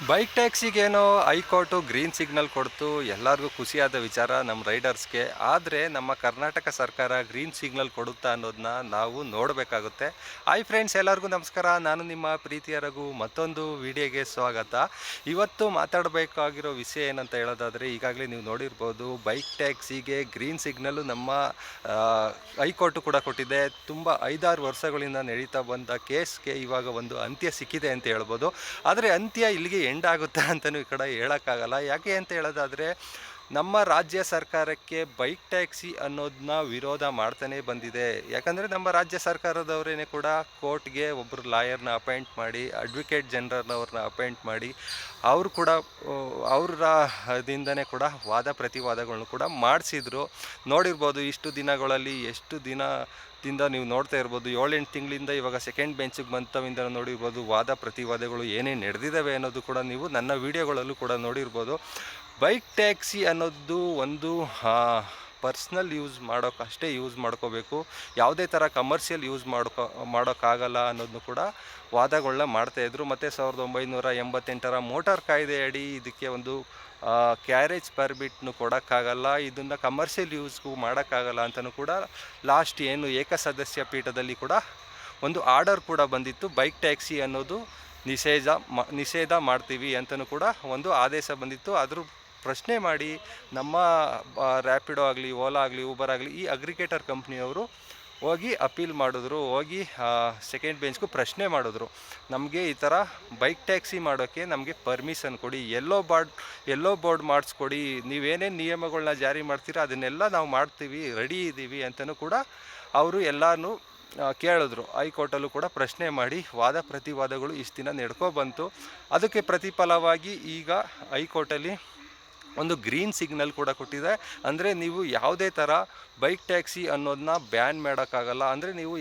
Bike ಟ್ಯಾಕ್ಸಿಗೇನೋ high court green signal ಕೊಡ್ತು, ಎಲ್ಲರಿಗೂ ಖುಷಿಯಾದ ವಿಚಾರ ನಮ್ಮ ರೈಡರ್ಸ್ಗೆ. ಆದರೆ ನಮ್ಮ ಕರ್ನಾಟಕ ಸರ್ಕಾರ ಗ್ರೀನ್ ಸಿಗ್ನಲ್ ಕೊಡುತ್ತಾ ಅನ್ನೋದನ್ನ ನಾವು ನೋಡಬೇಕಾಗುತ್ತೆ. ಹಾಯ್ ಫ್ರೆಂಡ್ಸ್, ಎಲ್ಲರಿಗೂ ನಮಸ್ಕಾರ. ನಾನು ನಿಮ್ಮ ಪ್ರೀತಿಯ ರಘು. ಮತ್ತೊಂದು ವಿಡಿಯೋಗೆ ಸ್ವಾಗತ. ಇವತ್ತು ಮಾತಾಡಬೇಕಾಗಿರೋ ವಿಷಯ ಏನಂತ ಹೇಳೋದಾದರೆ, ಈಗಾಗಲೇ ನೀವು ನೋಡಿರ್ಬೋದು, ಬೈಕ್ ಟ್ಯಾಕ್ಸಿಗೆ ಗ್ರೀನ್ ಸಿಗ್ನಲ್ಲು ನಮ್ಮ ಹೈಕೋರ್ಟು ಕೂಡ ಕೊಟ್ಟಿದೆ. ತುಂಬ 5-6 ವರ್ಷಗಳಿಂದ ನಡೀತಾ ಬಂದ ಕೇಸ್ಗೆ ಇವಾಗ ಒಂದು ಅಂತ್ಯ ಸಿಕ್ಕಿದೆ ಅಂತ ಹೇಳ್ಬೋದು. ಆದರೆ ಅಂತ್ಯ ಇಲ್ಲಿಗೆ ಎಂಡ್ ಆಗುತ್ತೆ ಅಂತಲೂ ಈ ಕಡೆ ಹೇಳೋಕ್ಕಾಗಲ್ಲ. ಯಾಕೆ ಅಂತ ಹೇಳೋದಾದರೆ, ನಮ್ಮ ರಾಜ್ಯ ಸರ್ಕಾರಕ್ಕೆ ಬೈಕ್ ಟ್ಯಾಕ್ಸಿ ಅನ್ನೋದನ್ನ ವಿರೋಧ ಮಾಡ್ತಾನೆ ಬಂದಿದೆ. ಯಾಕಂದರೆ ನಮ್ಮ ರಾಜ್ಯ ಸರ್ಕಾರದವರೇ ಕೂಡ ಕೋರ್ಟ್ಗೆ ಒಬ್ಬರು ಲಾಯರ್ನ ಅಪಾಯಿಂಟ್ ಮಾಡಿ, ಅಡ್ವೊಕೇಟ್ ಜನರಲ್ನವ್ರನ್ನ ಅಪಾಯಿಂಟ್ ಮಾಡಿ, ಅವರು ಕೂಡ ದಿಂದನೇ ಕೂಡ ವಾದ ಪ್ರತಿವಾದಗಳನ್ನು ಕೂಡ ಮಾಡಿಸಿದ್ರು. ನೋಡಿರ್ಬೋದು, ಇಷ್ಟು ದಿನಗಳಲ್ಲಿ ಎಷ್ಟು ದಿನದಿಂದ ನೀವು ನೋಡ್ತಾ ಇರ್ಬೋದು, 7-8 ತಿಂಗಳಿಂದ ಇವಾಗ ಸೆಕೆಂಡ್ ಬೆಂಚಿಗೆ ಬಂತವಿಂದ ನೋಡಿರ್ಬೋದು, ವಾದ ಪ್ರತಿವಾದಗಳು ಏನೇನು ನಡೆದಿದ್ದಾವೆ ಅನ್ನೋದು ಕೂಡ ನೀವು ನನ್ನ ವಿಡಿಯೋಗಳಲ್ಲೂ ಕೂಡ ನೋಡಿರ್ಬೋದು. ಬೈಕ್ ಟ್ಯಾಕ್ಸಿ ಅನ್ನೋದು ಒಂದು ಪರ್ಸ್ನಲ್ ಯೂಸ್ ಮಾಡೋಕ್ಕಷ್ಟೇ ಯೂಸ್ ಮಾಡ್ಕೋಬೇಕು, ಯಾವುದೇ ಥರ ಕಮರ್ಷಿಯಲ್ ಯೂಸ್ ಮಾಡೋಕ್ಕಾಗಲ್ಲ ಅನ್ನೋದನ್ನು ಕೂಡ ವಾದಗಳನ್ನ ಮಾಡ್ತಾಯಿದ್ರು. ಮತ್ತು 1988ರ ಮೋಟಾರ್ ಕಾಯ್ದೆ ಅಡಿ ಇದಕ್ಕೆ ಒಂದು ಕ್ಯಾರೇಜ್ ಪರ್ಮಿಟ್ನು ಕೊಡೋಕ್ಕಾಗಲ್ಲ, ಇದನ್ನು ಕಮರ್ಷಿಯಲ್ ಯೂಸ್ಗೂ ಮಾಡೋಕ್ಕಾಗಲ್ಲ ಅಂತಲೂ ಕೂಡ ಲಾಸ್ಟ್ ಏನು ಏಕಸದಸ್ಯ ಪೀಠದಲ್ಲಿ ಕೂಡ ಒಂದು ಆರ್ಡರ್ ಕೂಡ ಬಂದಿತ್ತು. ಬೈಕ್ ಟ್ಯಾಕ್ಸಿ ಅನ್ನೋದು ನಿಷೇಧ ಮಾಡ್ತೀವಿ ಅಂತಲೂ ಕೂಡ ಒಂದು ಆದೇಶ ಬಂದಿತ್ತು. ಅದ್ರ ಪ್ರಶ್ನೆ ಮಾಡಿ ನಮ್ಮ ರ್ಯಾಪಿಡೋ ಆಗಲಿ, ಓಲಾ ಆಗಲಿ, ಊಬರ್ ಆಗಲಿ, ಈ ಅಗ್ರಿಗೇಟರ್ ಕಂಪ್ನಿಯವರು ಹೋಗಿ ಅಪೀಲ್ ಮಾಡಿದ್ರು, ಹೋಗಿ ಸೆಕೆಂಡ್ ಬೆಂಚ್ಗೂ ಪ್ರಶ್ನೆ ಮಾಡಿದ್ರು, ನಮಗೆ ಈ ಥರ ಬೈಕ್ ಟ್ಯಾಕ್ಸಿ ಮಾಡೋಕ್ಕೆ ನಮಗೆ ಪರ್ಮಿಷನ್ ಕೊಡಿ, ಎಲ್ಲೋ ಬೋರ್ಡ್ ಮಾಡಿಸ್ಕೊಡಿ, ನೀವೇನೇನು ನಿಯಮಗಳನ್ನ ಜಾರಿ ಮಾಡ್ತೀರಾ ಅದನ್ನೆಲ್ಲ ನಾವು ಮಾಡ್ತೀವಿ, ರೆಡಿ ಇದ್ದೀವಿ ಅಂತಲೂ ಕೂಡ ಅವರು ಎಲ್ಲನೂ ಕೇಳಿದ್ರು. ಹೈಕೋರ್ಟಲ್ಲೂ ಕೂಡ ಪ್ರಶ್ನೆ ಮಾಡಿ ವಾದ ಪ್ರತಿವಾದಗಳು ಇಷ್ಟು ದಿನ ನಡ್ಕೊಬಂತು. ಅದಕ್ಕೆ ಪ್ರತಿಫಲವಾಗಿ ಈಗ ಹೈಕೋರ್ಟಲ್ಲಿ ಒಂದು ಗ್ರೀನ್ ಸಿಗ್ನಲ್ ಕೂಡ ಕೊಟ್ಟಿದೆ. ಅಂದರೆ ನೀವು ಯಾವುದೇ ಥರ ಬೈಕ್ ಟ್ಯಾಕ್ಸಿ ಅನ್ನೋದನ್ನ ಬ್ಯಾನ್ ಮಾಡೋಕ್ಕಾಗಲ್ಲ. ಅಂದರೆ ನೀವು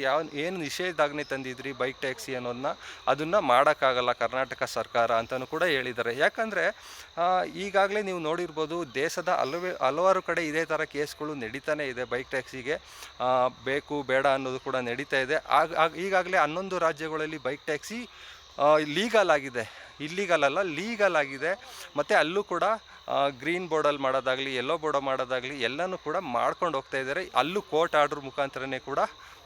ಏನು ನಿಷೇಧಾಜ್ಞೆ ತಂದಿದ್ರಿ ಬೈಕ್ ಟ್ಯಾಕ್ಸಿ ಅನ್ನೋದನ್ನ, ಅದನ್ನು ಮಾಡೋಕ್ಕಾಗಲ್ಲ ಕರ್ನಾಟಕ ಸರ್ಕಾರ ಅಂತಲೂ ಕೂಡ ಹೇಳಿದ್ದಾರೆ. ಯಾಕಂದರೆ ಈಗಾಗಲೇ ನೀವು ನೋಡಿರ್ಬೋದು, ದೇಶದ ಹಲವಾರು ಕಡೆ ಇದೇ ಥರ ಕೇಸ್ಗಳು ನಡೀತಾನೆ ಇದೆ. ಬೈಕ್ ಟ್ಯಾಕ್ಸಿಗೆ ಬೇಕು ಬೇಡ ಅನ್ನೋದು ಕೂಡ ನಡೀತಾ ಇದೆ. ಈಗಾಗಲೇ 11 ರಾಜ್ಯಗಳಲ್ಲಿ ಬೈಕ್ ಟ್ಯಾಕ್ಸಿ ಲೀಗಲ್ ಆಗಿದೆ, ಇಲ್ಲೀಗಲ್ ಅಲ್ಲ, ಲೀಗಲ್ ಆಗಿದೆ. ಮತ್ತು ಅಲ್ಲೂ ಕೂಡ ಗ್ರೀನ್ ಬೋರ್ಡಲ್ಲಿ ಮಾಡೋದಾಗಲಿ, ಯೆಲ್ಲೋ ಬೋರ್ಡ್ ಮಾಡೋದಾಗಲಿ ಎಲ್ಲನೂ ಕೂಡ ಮಾಡ್ಕೊಂಡು ಹೋಗ್ತಾ ಇದ್ದಾರೆ. ಅಲ್ಲೂ ಕೋರ್ಟ್ ಆರ್ಡ್ರ್ ಮುಖಾಂತರನೇ ಕೂಡ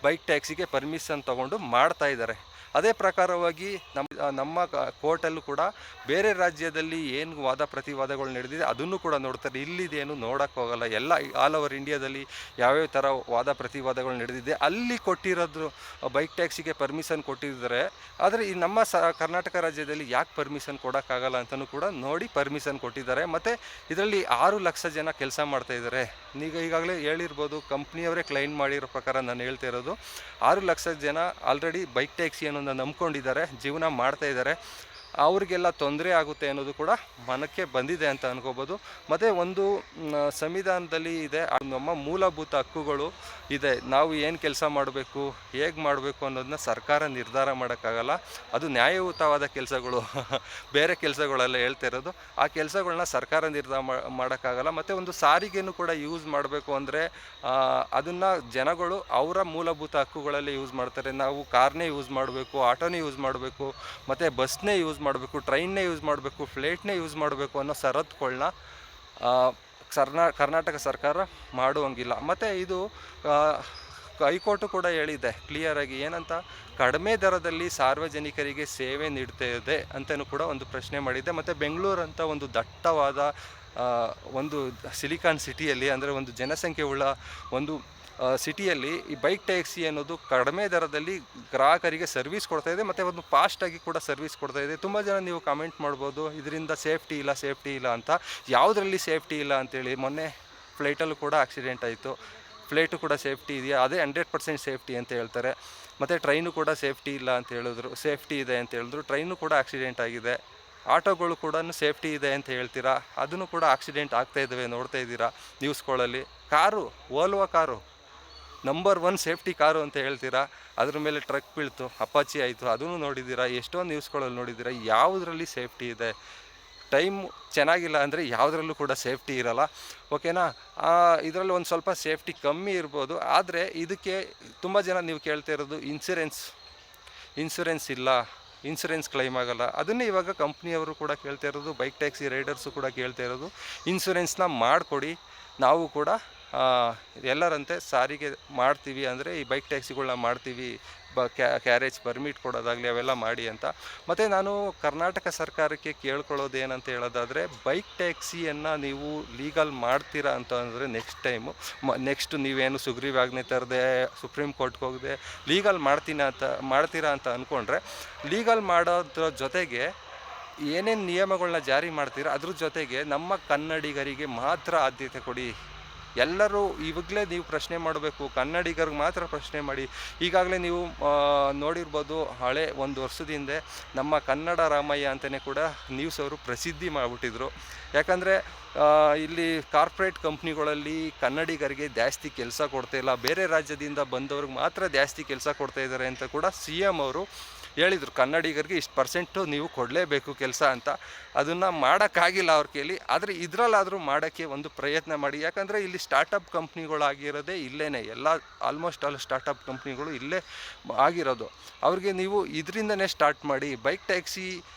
ಬೈಕ್ ಟ್ಯಾಕ್ಸಿಗೆ ಪರ್ಮಿಷನ್ ತೊಗೊಂಡು ಮಾಡ್ತಾ ಇದ್ದಾರೆ. ಅದೇ ಪ್ರಕಾರವಾಗಿ ನಮ್ಮ ಕೋರ್ಟಲ್ಲೂ ಕೂಡ ಬೇರೆ ರಾಜ್ಯದಲ್ಲಿ ಏನು ವಾದ ಪ್ರತಿವಾದಗಳು ನಡೆದಿದೆ ಅದನ್ನು ಕೂಡ ನೋಡ್ತಾರೆ. ಇಲ್ಲಿದೇನು ನೋಡೋಕ್ಕೆ ಹೋಗಲ್ಲ. ಎಲ್ಲ ಆಲ್ ಓವರ್ ಇಂಡಿಯಾದಲ್ಲಿ ಯಾವ್ಯಾವ ಥರ ವಾದ ಪ್ರತಿವಾದಗಳು ನಡೆದಿದೆ ಅಲ್ಲಿ ಕೊಟ್ಟಿರೋದು ಬೈಕ್ ಟ್ಯಾಕ್ಸಿಗೆ ಪರ್ಮಿಷನ್ ಕೊಟ್ಟಿದ್ದಾರೆ. ಆದರೆ ಈ ನಮ್ಮ ಕರ್ನಾಟಕ ರಾಜ್ಯದಲ್ಲಿ ಯಾಕೆ ಪರ್ಮಿಷನ್ ಕೊಡೋಕ್ಕಾಗಲ್ಲ ಅಂತಲೂ ಕೂಡ ನೋಡಿ ಪರ್ಮಿಷನ್ ಕೊಟ್ಟಿದ್ದಾರೆ. ಮತ್ತು ಇದರಲ್ಲಿ 6 ಲಕ್ಷ ಜನ ಕೆಲಸ ಮಾಡ್ತಾಯಿದ್ದಾರೆ. ಈಗಾಗಲೇ ಹೇಳಿರ್ಬೋದು, ಕಂಪ್ನಿಯವರೇ ಕ್ಲೈಮ್ ಮಾಡಿರೋ ಪ್ರಕಾರ ನಾನು ಹೇಳ್ತಾ ಇರೋದು, 6 ಲಕ್ಷ ಜನ ಆಲ್ರೆಡಿ ಬೈಕ್ ಟ್ಯಾಕ್ಸಿ ಅನ್ನೋದನ್ನ ನಂಬ್ಕೊಂಡಿದ್ದಾರೆ, ಜೀವನ ಮಾಡ್ತಾ ಇದ್ದಾರೆ. ಅವರಿಗೆಲ್ಲ ತೊಂದರೆ ಆಗುತ್ತೆ ಅನ್ನೋದು ಕೂಡ ಮನಕ್ಕೆ ಬಂದಿದೆ ಅಂತ ಅನ್ಕೋಬೋದು. ಮತ್ತು ಒಂದು ಸಂವಿಧಾನದಲ್ಲಿ ಇದೆ, ನಮ್ಮ ಮೂಲಭೂತ ಹಕ್ಕುಗಳು ಇದೆ. ನಾವು ಏನು ಕೆಲಸ ಮಾಡಬೇಕು, ಹೇಗೆ ಮಾಡಬೇಕು ಅನ್ನೋದನ್ನ ಸರ್ಕಾರ ನಿರ್ಧಾರ ಮಾಡೋಕ್ಕಾಗಲ್ಲ. ಅದು ನ್ಯಾಯಯುತವಾದ ಕೆಲಸಗಳು ಬೇರೆ ಕೆಲಸಗಳೆಲ್ಲ ಹೇಳ್ತಾ ಇರೋದು, ಆ ಕೆಲಸಗಳನ್ನ ಸರ್ಕಾರ ನಿರ್ಧಾರ ಮಾಡೋಕ್ಕಾಗಲ್ಲ. ಮತ್ತು ಒಂದು ಸಾರಿಗೆನೂ ಕೂಡ ಯೂಸ್ ಮಾಡಬೇಕು ಅಂದರೆ ಅದನ್ನು ಜನಗಳು ಅವರ ಮೂಲಭೂತ ಹಕ್ಕುಗಳಲ್ಲೇ ಯೂಸ್ ಮಾಡ್ತಾರೆ. ನಾವು ಕಾರ್ನೇ ಯೂಸ್ ಮಾಡಬೇಕು, ಆಟೋನೇ ಯೂಸ್ ಮಾಡಬೇಕು, ಮತ್ತು ಬಸ್ನೇ ಯೂಸ್ ಮಾಡಬೇಕು, ಟ್ರೈನ್ನೇ ಯೂಸ್ ಮಾಡಬೇಕು, ಫ್ಲೈಟ್ನೇ ಯೂಸ್ ಮಾಡಬೇಕು ಅನ್ನೋ ಷರತ್ತುಗಳನ್ನ ಕರ್ನಾಟಕ ಸರ್ಕಾರ ಮಾಡುವಂಗಿಲ್ಲ. ಮತ್ತು ಇದು ಹೈಕೋರ್ಟು ಕೂಡ ಹೇಳಿದೆ ಕ್ಲಿಯರಾಗಿ, ಏನಂತ, ಕಡಿಮೆ ದರದಲ್ಲಿ ಸಾರ್ವಜನಿಕರಿಗೆ ಸೇವೆ ನೀಡ್ತಾ ಇದೆ ಅಂತಲೂ ಕೂಡ ಒಂದು ಪ್ರಶ್ನೆ ಮಾಡಿದ್ದೆ. ಮತ್ತು ಬೆಂಗಳೂರು ಅಂತ ಒಂದು ದಟ್ಟವಾದ ಒಂದು ಸಿಲಿಕಾನ್ ಸಿಟಿಯಲ್ಲಿ, ಅಂದರೆ ಒಂದು ಜನಸಂಖ್ಯೆ ಉಳ್ಳ ಒಂದು ಸಿಟಿಯಲ್ಲಿ ಈ ಬೈಕ್ ಟ್ಯಾಕ್ಸಿ ಅನ್ನೋದು ಕಡಿಮೆ ದರದಲ್ಲಿ ಗ್ರಾಹಕರಿಗೆ ಸರ್ವಿಸ್ ಕೊಡ್ತಾಯಿದೆ, ಮತ್ತು ಒಂದು ಫಾಸ್ಟಾಗಿ ಕೂಡ ಸರ್ವಿಸ್ ಕೊಡ್ತಾಯಿದೆ. ತುಂಬ ಜನ ನೀವು ಕಮೆಂಟ್ ಮಾಡ್ಬೋದು, ಇದರಿಂದ ಸೇಫ್ಟಿ ಇಲ್ಲ ಅಂತ. ಯಾವುದರಲ್ಲಿ ಸೇಫ್ಟಿ ಇಲ್ಲ ಅಂತೇಳಿ, ಮೊನ್ನೆ ಫ್ಲೈಟಲ್ಲೂ ಕೂಡ ಆಕ್ಸಿಡೆಂಟ್ ಆಯಿತು. ಫ್ಲೈಟು ಕೂಡ ಸೇಫ್ಟಿ ಇದೆಯಾ? ಅದೇ 100% ಸೇಫ್ಟಿ ಅಂತ ಹೇಳ್ತಾರೆ. ಮತ್ತು ಟ್ರೈನು ಕೂಡ ಸೇಫ್ಟಿ ಇಲ್ಲ ಅಂತ ಹೇಳಿದ್ರು, ಸೇಫ್ಟಿ ಇದೆ ಅಂತ ಹೇಳಿದ್ರು. ಟ್ರೈನು ಕೂಡ ಆಕ್ಸಿಡೆಂಟ್ ಆಗಿದೆ. ಆಟೋಗಳು ಕೂಡ ಸೇಫ್ಟಿ ಇದೆ ಅಂತ ಹೇಳ್ತೀರಾ, ಅದನ್ನು ಕೂಡ ಆಕ್ಸಿಡೆಂಟ್ ಆಗ್ತಾಯಿದ್ದಾವೆ, ನೋಡ್ತಾ ಇದ್ದೀರಾ ನ್ಯೂಸ್ಗಳಲ್ಲಿ. ಓಲ್ವಾ ಕಾರು ನಂಬರ್ 1 ಸೇಫ್ಟಿ ಕಾರು ಅಂತ ಹೇಳ್ತೀರಾ, ಅದ್ರ ಮೇಲೆ ಟ್ರಕ್ ಬೀಳ್ತು, ಅಪಾಚಿ ಆಯಿತು, ಅದನ್ನು ನೋಡಿದ್ದೀರಾ, ಎಷ್ಟೋ ನ್ಯೂಸ್ಗಳಲ್ಲಿ ನೋಡಿದ್ದೀರಾ. ಯಾವುದರಲ್ಲಿ ಸೇಫ್ಟಿ ಇದೆ? ಟೈಮ್ ಚೆನ್ನಾಗಿಲ್ಲ ಅಂದರೆ ಯಾವುದ್ರಲ್ಲೂ ಕೂಡ ಸೇಫ್ಟಿ ಇರಲ್ಲ, ಓಕೆನಾ. ಇದರಲ್ಲಿ ಒಂದು ಸ್ವಲ್ಪ ಸೇಫ್ಟಿ ಕಮ್ಮಿ ಇರ್ಬೋದು. ಆದರೆ ಇದಕ್ಕೆ ತುಂಬ ಜನ ನೀವು ಕೇಳ್ತಾ ಇರೋದು ಇನ್ಸೂರೆನ್ಸ್ ಇಲ್ಲ, ಇನ್ಸೂರೆನ್ಸ್ ಕ್ಲೈಮ್ ಆಗಲ್ಲ. ಅದನ್ನೇ ಇವಾಗ ಕಂಪ್ನಿಯವರು ಕೂಡ ಕೇಳ್ತಾ ಇರೋದು, ಬೈಕ್ ಟ್ಯಾಕ್ಸಿ ರೈಡರ್ಸು ಕೂಡ ಕೇಳ್ತಾ ಇರೋದು, ಇನ್ಸೂರೆನ್ಸ್ನ ಮಾಡಿಕೊಡಿ, ನಾವು ಕೂಡ ಎಲ್ಲರಂತೆ ಸಾರಿಗೆ ಮಾಡ್ತೀವಿ, ಅಂದರೆ ಈ ಬೈಕ್ ಟ್ಯಾಕ್ಸಿಗಳನ್ನ ಮಾಡ್ತೀವಿ, ಕ್ಯಾರೇಜ್ ಪರ್ಮಿಟ್ ಕೊಡೋದಾಗಲಿ ಅವೆಲ್ಲ ಮಾಡಿ ಅಂತ. ಮತ್ತು ನಾನು ಕರ್ನಾಟಕ ಸರ್ಕಾರಕ್ಕೆ ಕೇಳ್ಕೊಳ್ಳೋದು ಏನಂತ ಹೇಳೋದಾದರೆ, ಬೈಕ್ ಟ್ಯಾಕ್ಸಿಯನ್ನು ನೀವು ಲೀಗಲ್ ಮಾಡ್ತೀರಾ ಅಂತ ಅಂದರೆ ನೆಕ್ಸ್ಟ್ ನೀವೇನು ಸುಗ್ರೀವಾಜ್ಞೆ ತರದೆ ಸುಪ್ರೀಂ ಕೋರ್ಟ್ಗೆ ಹೋಗದೆ ಲೀಗಲ್ ಮಾಡ್ತೀರಾ ಅಂತ ಅಂದ್ಕೊಂಡ್ರೆ, ಲೀಗಲ್ ಮಾಡೋದ್ರ ಜೊತೆಗೆ ಏನೇನು ನಿಯಮಗಳನ್ನ ಜಾರಿ ಮಾಡ್ತೀರಾ ಅದ್ರ ಜೊತೆಗೆ ನಮ್ಮ ಕನ್ನಡಿಗರಿಗೆ ಮಾತ್ರ ಆದ್ಯತೆ ಕೊಡಿ. ಎಲ್ಲರೂ ಇವಾಗಲೇ ನೀವು ಪ್ರಶ್ನೆ ಮಾಡಬೇಕು, ಕನ್ನಡಿಗರಿಗೆ ಮಾತ್ರ ಪ್ರಶ್ನೆ ಮಾಡಿ. ಈಗಾಗಲೇ ನೀವು ನೋಡಿರ್ಬೋದು, ಹಳೆ 1 ವರ್ಷದ ಹಿಂದೆ ನಮ್ಮ ಕನ್ನಡ ರಾಮಯ್ಯ ಅಂತಲೇ ಕೂಡ ನ್ಯೂಸ್ ಅವರು ಪ್ರಸಿದ್ಧಿ ಮಾಡಿಬಿಟ್ಟಿದ್ರು. ಯಾಕಂದರೆ ಇಲ್ಲಿ ಕಾರ್ಪೊರೇಟ್ ಕಂಪ್ನಿಗಳಲ್ಲಿ ಕನ್ನಡಿಗರಿಗೆ ಜಾಸ್ತಿ ಕೆಲಸ ಕೊಡ್ತಾಯಿಲ್ಲ, ಬೇರೆ ರಾಜ್ಯದಿಂದ ಬಂದವ್ರಿಗೆ ಮಾತ್ರ ಜಾಸ್ತಿ ಕೆಲಸ ಕೊಡ್ತಾಯಿದ್ದಾರೆ ಅಂತ ಕೂಡ CM ಅವರು ಹೇಳಿದರು. ಕನ್ನಡಿಗರಿಗೆ ಇಷ್ಟು % ನೀವು ಕೊಡಲೇಬೇಕು ಕೆಲಸ ಅಂತ. ಅದನ್ನು ಮಾಡೋಕ್ಕಾಗಿಲ್ಲ ಅವ್ರ ಕೈಲಿ. ಆದರೆ ಇದರಲ್ಲಾದರೂ ಮಾಡೋಕ್ಕೆ ಒಂದು ಪ್ರಯತ್ನ ಮಾಡಿ. ಯಾಕಂದರೆ ಇಲ್ಲಿ ಸ್ಟಾರ್ಟಪ್ ಕಂಪ್ನಿಗಳಾಗಿರೋದೇ ಇಲ್ಲೇ, ಆಲ್ಮೋಸ್ಟ್ ಆಲ್ ಸ್ಟಾರ್ಟಪ್ ಕಂಪ್ನಿಗಳು ಇಲ್ಲೇ ಆಗಿರೋದು. ಅವ್ರಿಗೆ ನೀವು ಇದರಿಂದನೇ ಸ್ಟಾರ್ಟ್ ಮಾಡಿ, ಬೈಕ್ ಟ್ಯಾಕ್ಸಿ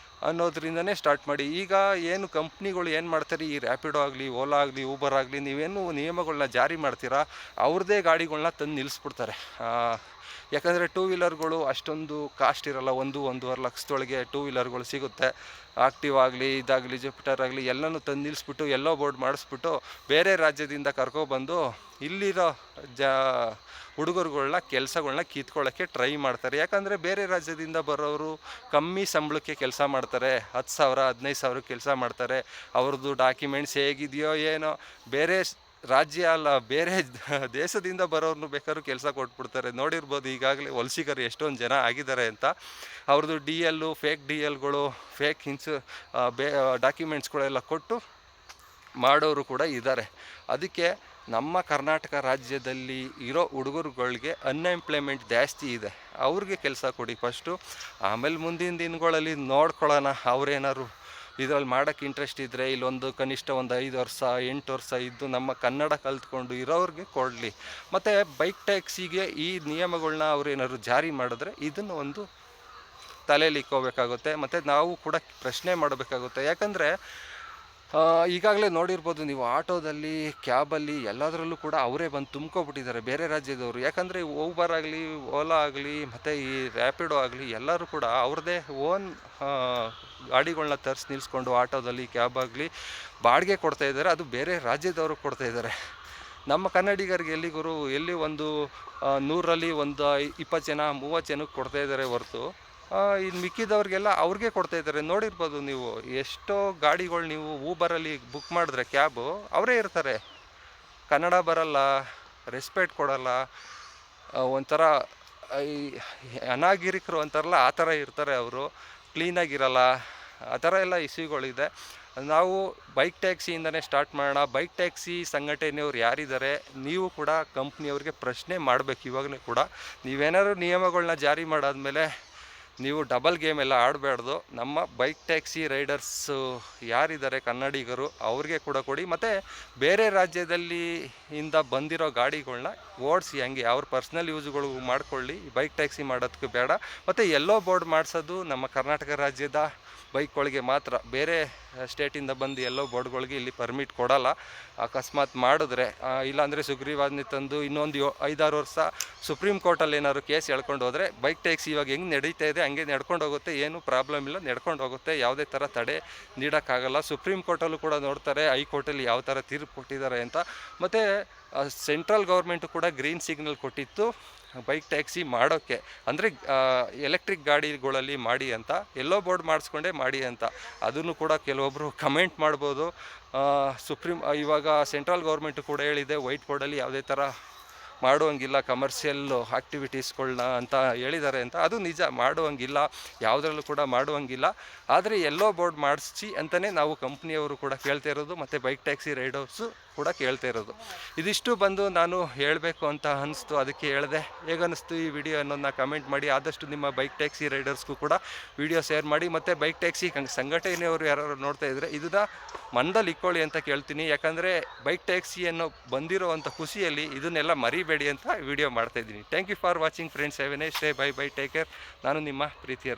ಅನ್ನೋದ್ರಿಂದನೇ ಸ್ಟಾರ್ಟ್ ಮಾಡಿ. ಈಗ ಏನು ಕಂಪ್ನಿಗಳು ಏನು ಮಾಡ್ತಾರೆ, ಈ ರ್ಯಾಪಿಡೋ ಆಗಲಿ, ಓಲಾ ಆಗಲಿ, ಊಬರ್ ಆಗಲಿ, ನೀವೇನು ನಿಯಮಗಳನ್ನ ಜಾರಿ ಮಾಡ್ತೀರಾ, ಅವ್ರದ್ದೇ ಗಾಡಿಗಳನ್ನ ತಂದು ನಿಲ್ಲಿಸ್ಬಿಡ್ತಾರೆ. ಯಾಕಂದರೆ 2 ವೀಲರ್ಗಳು ಅಷ್ಟೊಂದು ಕಾಸ್ಟ್ ಇರೋಲ್ಲ, 1-1.5 ಲಕ್ಷದೊಳಗೆ 2 ವೀಲರ್ಗಳು ಸಿಗುತ್ತೆ. ಆಕ್ಟಿವ್ ಆಗಲಿ, ಇದಾಗಲಿ, ಜುಪಿಟರ್ ಆಗಲಿ ಎಲ್ಲನೂ ತಂದು ನಿಲ್ಲಿಸ್ಬಿಟ್ಟು ಎಲ್ಲೋ ಬೋರ್ಡ್ ಮಾಡಿಸ್ಬಿಟ್ಟು ಬೇರೆ ರಾಜ್ಯದಿಂದ ಕರ್ಕೊಬಂದು ಇಲ್ಲಿರೋ ಹುಡುಗರುಗಳನ್ನ ಕೆಲಸಗಳನ್ನ ಕಿತ್ಕೊಳ್ಳೋಕ್ಕೆ ಟ್ರೈ ಮಾಡ್ತಾರೆ. ಯಾಕಂದರೆ ಬೇರೆ ರಾಜ್ಯದಿಂದ ಬರೋರು ಕಮ್ಮಿ ಸಂಬಳಕ್ಕೆ ಕೆಲಸ ಮಾಡ್ತಾರೆ, 10,000 15,000 ಕೆಲಸ ಮಾಡ್ತಾರೆ. ಅವ್ರದ್ದು ಡಾಕ್ಯುಮೆಂಟ್ಸ್ ಹೇಗಿದೆಯೋ ಏನೋ, ಬೇರೆ ರಾಜ್ಯ ಅಲ್ಲ ಬೇರೆ ದೇಶದಿಂದ ಬರೋರ್ನು ಬೇಕಾದ್ರೂ ಕೆಲಸ ಕೊಟ್ಬಿಡ್ತಾರೆ. ನೋಡಿರ್ಬೋದು ಈಗಾಗಲೇ ವಲಸಿಗರು ಎಷ್ಟೊಂದು ಜನ ಆಗಿದ್ದಾರೆ ಅಂತ. ಅವ್ರದ್ದು DL, ಫೇಕ್ DLಗಳು, ಫೇಕ್ ಡಾಕ್ಯುಮೆಂಟ್ಸ್ಗಳೆಲ್ಲ ಕೊಟ್ಟು ಮಾಡೋರು ಕೂಡ ಇದ್ದಾರೆ. ಅದಕ್ಕೆ ನಮ್ಮ ಕರ್ನಾಟಕ ರಾಜ್ಯದಲ್ಲಿ ಇರೋ ಹುಡುಗರುಗಳಿಗೆ ಅನ್ಎಂಪ್ಲಾಯ್ಮೆಂಟ್ ಜಾಸ್ತಿ ಇದೆ, ಅವ್ರಿಗೆ ಕೆಲಸ ಕೊಡಿ ಫಸ್ಟು. ಆಮೇಲೆ ಮುಂದಿನ ದಿನಗಳಲ್ಲಿ ನೋಡ್ಕೊಳ್ಳೋಣ, ಅವ್ರೇನಾದ್ರು ಇದರಲ್ಲಿ ಮಾಡೋಕ್ಕೆ ಇಂಟ್ರೆಸ್ಟ್ ಇದ್ದರೆ ಇಲ್ಲೊಂದು ಕನಿಷ್ಠ 5 ವರ್ಷ 8 ವರ್ಷ ಇದ್ದು ನಮ್ಮ ಕನ್ನಡ ಕಲ್ತ್ಕೊಂಡು ಇರೋರಿಗೆ ಕೊಡಲಿ. ಮತ್ತು ಬೈಕ್ ಟ್ಯಾಕ್ಸಿಗೆ ಈ ನಿಯಮಗಳನ್ನ ಅವ್ರೇನಾದ್ರು ಜಾರಿ ಮಾಡಿದ್ರೆ ಇದನ್ನು ಒಂದು ತಲೆಯಲ್ಲಿ ಇಕ್ಕೋಬೇಕಾಗುತ್ತೆ. ಮತ್ತು ನಾವು ಕೂಡ ಪ್ರಶ್ನೆ ಮಾಡಬೇಕಾಗುತ್ತೆ. ಯಾಕಂದರೆ ಈಗಾಗಲೇ ನೋಡಿರ್ಬೋದು ನೀವು, ಆಟೋದಲ್ಲಿ, ಕ್ಯಾಬಲ್ಲಿ ಎಲ್ಲದರಲ್ಲೂ ಕೂಡ ಅವರೇ ಬಂದು ತುಂಬ್ಕೊಬಿಟ್ಟಿದ್ದಾರೆ ಬೇರೆ ರಾಜ್ಯದವರು. ಯಾಕಂದರೆ ಊಬರ್ ಆಗಲಿ, ಓಲಾ ಆಗಲಿ, ಮತ್ತು ಈ ರ್ಯಾಪಿಡೋ ಆಗಲಿ ಎಲ್ಲರೂ ಕೂಡ ಅವ್ರದ್ದೇ ಓನ್ ಗಾಡಿಗಳನ್ನ ತರಿಸಿ ನಿಲ್ಲಿಸ್ಕೊಂಡು ಆಟೋದಲ್ಲಿ, ಕ್ಯಾಬ್ ಆಗಲಿ ಬಾಡಿಗೆ ಕೊಡ್ತಾಯಿದ್ದಾರೆ. ಅದು ಬೇರೆ ರಾಜ್ಯದವರು ಕೊಡ್ತಾಯಿದ್ದಾರೆ. ನಮ್ಮ ಕನ್ನಡಿಗರಿಗೆ ಎಲ್ಲಿ ಒಂದು 100ರಲ್ಲಿ ಒಂದು 20 ಜನ 30 ಜನಕ್ಕೆ ಕೊಡ್ತಾಯಿದ್ದಾರೆ ಹೊರತು ಇನ್ನು ಮಿಕ್ಕಿದವ್ರಿಗೆಲ್ಲ ಅವ್ರಿಗೆ ಕೊಡ್ತಾಯಿದ್ದಾರೆ. ನೋಡಿರ್ಬೋದು ನೀವು, ಎಷ್ಟೋ ಗಾಡಿಗಳು ನೀವು ಊಬರಲ್ಲಿ ಬುಕ್ ಮಾಡಿದ್ರೆ ಕ್ಯಾಬು ಅವರೇ ಇರ್ತಾರೆ, ಕನ್ನಡ ಬರಲ್ಲ, ರೆಸ್ಪೆಕ್ಟ್ ಕೊಡಲ್ಲ, ಒಂಥರ ಈ ಅನಾಗರಿಕರು ಅಂತಾರಲ್ಲ ಆ ಥರ ಇರ್ತಾರೆ ಅವರು, ಕ್ಲೀನಾಗಿರಲ್ಲ. ಆ ಥರ ಎಲ್ಲ ಇಶ್ಯೂಗಳಿದೆ. ನಾವು ಬೈಕ್ ಟ್ಯಾಕ್ಸಿಯಿಂದನೇ ಸ್ಟಾರ್ಟ್ ಮಾಡೋಣ. ಬೈಕ್ ಟ್ಯಾಕ್ಸಿ ಸಂಘಟನೆಯವ್ರು ಯಾರಿದ್ದಾರೆ, ನೀವು ಕೂಡ ಕಂಪ್ನಿಯವ್ರಿಗೆ ಪ್ರಶ್ನೆ ಮಾಡಬೇಕು. ಇವಾಗಲೂ ಕೂಡ ನೀವೇನಾದ್ರು ನಿಯಮಗಳನ್ನ ಜಾರಿ ಮಾಡಾದ್ಮೇಲೆ ನೀವು ಡಬಲ್ ಗೇಮ್ ಎಲ್ಲ ಆಡಬಾರ್ದು. ನಮ್ಮ ಬೈಕ್ ಟ್ಯಾಕ್ಸಿ ರೈಡರ್ಸು ಯಾರಿದ್ದಾರೆ ಕನ್ನಡಿಗರು, ಅವ್ರಿಗೆ ಕೂಡ ಕೊಡಿ. ಮತ್ತು ಬೇರೆ ರಾಜ್ಯದಲ್ಲಿ ಬಂದಿರೋ ಗಾಡಿಗಳನ್ನ ಓಡಿಸಿ, ಹಂಗೆ ಅವ್ರ ಪರ್ಸ್ನಲ್ ಯೂಸ್ಗಳು ಮಾಡ್ಕೊಳ್ಳಿ, ಬೈಕ್ ಟ್ಯಾಕ್ಸಿ ಮಾಡೋದಕ್ಕೆ ಬೇಡ. ಮತ್ತು ಎಲ್ಲೋ ಬೋರ್ಡ್ ಮಾಡಿಸೋದು ನಮ್ಮ ಕರ್ನಾಟಕ ರಾಜ್ಯದ ಬೈಕ್ಗಳಿಗೆ ಮಾತ್ರ. ಬೇರೆ ಸ್ಟೇಟಿಂದ ಬಂದು ಎಲ್ಲೋ ಬೋರ್ಡ್ಗಳಿಗೆ ಇಲ್ಲಿ ಪರ್ಮಿಟ್ ಕೊಡೋಲ್ಲ. ಅಕಸ್ಮಾತ್ ಮಾಡಿದ್ರೆ, ಇಲ್ಲಾಂದರೆ ಸುಗ್ರೀವಾಜ್ಞೆ ತಂದು ಇನ್ನೊಂದು 5-6 ವರ್ಷ ಸುಪ್ರೀಂ ಕೋರ್ಟಲ್ಲಿ ಏನಾದ್ರು ಕೇಸ್ ಎಳ್ಕೊಂಡು ಹೋದರೆ, ಬೈಕ್ ಟ್ಯಾಕ್ಸಿ ಇವಾಗ ಹೆಂಗೆ ನಡೀತಾ ಇದೆ ಹಂಗೆ ನಡ್ಕೊಂಡು ಹೋಗುತ್ತೆ, ಏನೂ ಪ್ರಾಬ್ಲಮ್ ಇಲ್ಲ, ನಡ್ಕೊಂಡು ಹೋಗುತ್ತೆ, ಯಾವುದೇ ಥರ ತಡೆ ನೀಡೋಕ್ಕಾಗಲ್ಲ. ಸುಪ್ರೀಂ ಕೋರ್ಟಲ್ಲೂ ಕೂಡ ನೋಡ್ತಾರೆ ಹೈಕೋರ್ಟಲ್ಲಿ ಯಾವ ಥರ ತೀರ್ಪು ಕೊಟ್ಟಿದ್ದಾರೆ ಅಂತ. ಮತ್ತು ಸೆಂಟ್ರಲ್ ಗೌರ್ಮೆಂಟು ಕೂಡ ಗ್ರೀನ್ ಸಿಗ್ನಲ್ ಕೊಟ್ಟಿತ್ತು ಬೈಕ್ ಟ್ಯಾಕ್ಸಿ ಮಾಡೋಕ್ಕೆ, ಅಂದರೆ ಎಲೆಕ್ಟ್ರಿಕ್ ಗಾಡಿಗಳಲ್ಲಿ ಮಾಡಿ ಅಂತ, ಎಲ್ಲೋ ಬೋರ್ಡ್ ಮಾಡಿಸ್ಕೊಂಡೇ ಮಾಡಿ ಅಂತ. ಅದನ್ನು ಕೂಡ ಕೆಲವೊಬ್ಬರು ಕಮೆಂಟ್ ಮಾಡ್ಬೋದು. ಇವಾಗ ಸೆಂಟ್ರಲ್ ಗೌರ್ಮೆಂಟು ಕೂಡ ಹೇಳಿದೆ, ವೈಟ್ ಬೋರ್ಡಲ್ಲಿ ಯಾವುದೇ ಥರ ಮಾಡುವಂಗಿಲ್ಲ, ಕಮರ್ಷಿಯಲ್ ಆ್ಯಕ್ಟಿವಿಟೀಸ್ಗಳನ್ನ ಅಂತ ಹೇಳಿದ್ದಾರೆ ಅಂತ. ಅದು ನಿಜ, ಮಾಡುವಂಗಿಲ್ಲ, ಯಾವುದ್ರಲ್ಲೂ ಕೂಡ ಮಾಡುವಂಗಿಲ್ಲ. ಆದರೆ ಎಲ್ಲೋ ಬೋರ್ಡ್ ಮಾಡಿಸಿ ಅಂತಲೇ ನಾವು ಕಂಪ್ನಿಯವರು ಕೂಡ ಕೇಳ್ತಾ ಇರೋದು, ಮತ್ತು ಬೈಕ್ ಟ್ಯಾಕ್ಸಿ ರೈಡರ್ಸು ಕೂಡ ಕೇಳ್ತಾ ಇರೋದು. ಇದಿಷ್ಟು ನಾನು ಹೇಳಬೇಕು ಅಂತ ಅನ್ನಿಸ್ತು, ಅದಕ್ಕೆ ಹೇಳಿದೆ. ಹೇಗನ್ನಿಸ್ತು ಈ ವಿಡಿಯೋ ಅನ್ನೋದನ್ನ ಕಮೆಂಟ್ ಮಾಡಿ. ಆದಷ್ಟು ನಿಮ್ಮ ಬೈಕ್ ಟ್ಯಾಕ್ಸಿ ರೈಡರ್ಸ್ಗೂ ಕೂಡ ವಿಡಿಯೋ ಶೇರ್ ಮಾಡಿ. ಮತ್ತು ಬೈಕ್ ಟ್ಯಾಕ್ಸಿ ಸಂಘಟನೆಯವರು ಯಾರು ನೋಡ್ತಾ ಇದ್ದರೆ ಇದನ್ನು ಮನದಲ್ಲಿ ಇಕ್ಕೊಳ್ಳಿ ಅಂತ ಕೇಳ್ತೀನಿ. ಯಾಕಂದರೆ ಬೈಕ್ ಟ್ಯಾಕ್ಸಿ ಅನ್ನೋ ಬಂದಿರೋವಂಥ ಖುಷಿಯಲ್ಲಿ ಇದನ್ನೆಲ್ಲ ಮರಿಬೇಡಿ ಅಂತ ವಿಡಿಯೋ ಮಾಡ್ತಾಯಿದ್ದೀನಿ. Thank you for watching friends. Have a nice day. Bye bye, take care. ನಾನು ನಿಮ್ಮ ಪ್ರೀತಿಯ